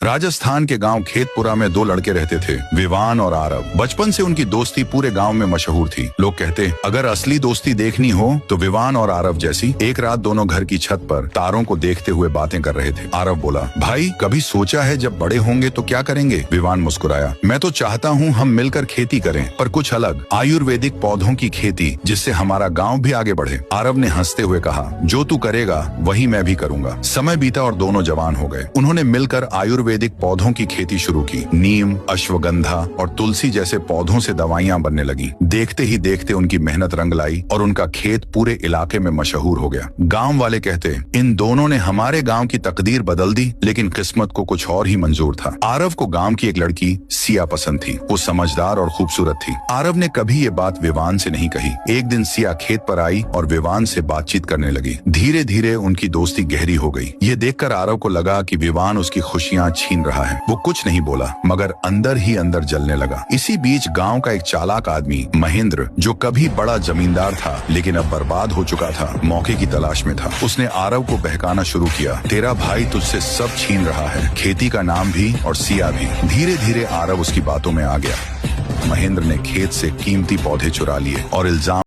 राजस्थान के गांव खेतपुरा में दो लड़के रहते थे, विवान और आरव। बचपन से उनकी दोस्ती पूरे गांव में मशहूर थी। लोग कहते अगर असली दोस्ती देखनी हो तो विवान और आरव जैसी। एक रात दोनों घर की छत पर तारों को देखते हुए बातें कर रहे थे। आरव बोला, भाई कभी सोचा है जब बड़े होंगे तो क्या करेंगे? विवान मुस्कुराया, मैं तो चाहता हूँ हम मिलकर खेती करें, पर कुछ अलग, आयुर्वेदिक पौधों की खेती, जिससे हमारा गाँव भी आगे बढ़े। आरव ने हंसते हुए कहा, जो तू करेगा वही मैं भी करूंगा। समय बीता और दोनों जवान हो गए। उन्होंने मिलकर आयुर्वेदिक पौधों की खेती शुरू की। नीम, अश्वगंधा और तुलसी जैसे पौधों से दवाइयां बनने लगी। देखते ही देखते उनकी मेहनत रंग लाई और उनका खेत पूरे इलाके में मशहूर हो गया। गांव वाले कहते, इन दोनों ने हमारे गांव की तकदीर बदल दी, लेकिन किस्मत को कुछ और ही मंजूर था। आरव को गांव की एक लड़की सिया पसंद थी। वो समझदार और खूबसूरत थी। आरव ने कभी ये बात विवान से नहीं कही। एक दिन सिया खेत पर आई और विवान से बातचीत करने लगी। धीरे धीरे उनकी दोस्ती गहरी हो गई। ये देखकर आरव को लगा कि विवान उसकी खुशियां छीन रहा है। वो कुछ नहीं बोला, मगर अंदर ही अंदर जलने लगा। इसी बीच गांव का एक चालाक आदमी महेंद्र, जो कभी बड़ा जमींदार था लेकिन अब बर्बाद हो चुका था, मौके की तलाश में था। उसने आरव को बहकाना शुरू किया, तेरा भाई तुझसे सब छीन रहा है, खेती का नाम भी और सिया भी। धीरे धीरे आरव उसकी बातों में आ गया। महेंद्र ने खेत से कीमती पौधे चुरा लिए और इल्जाम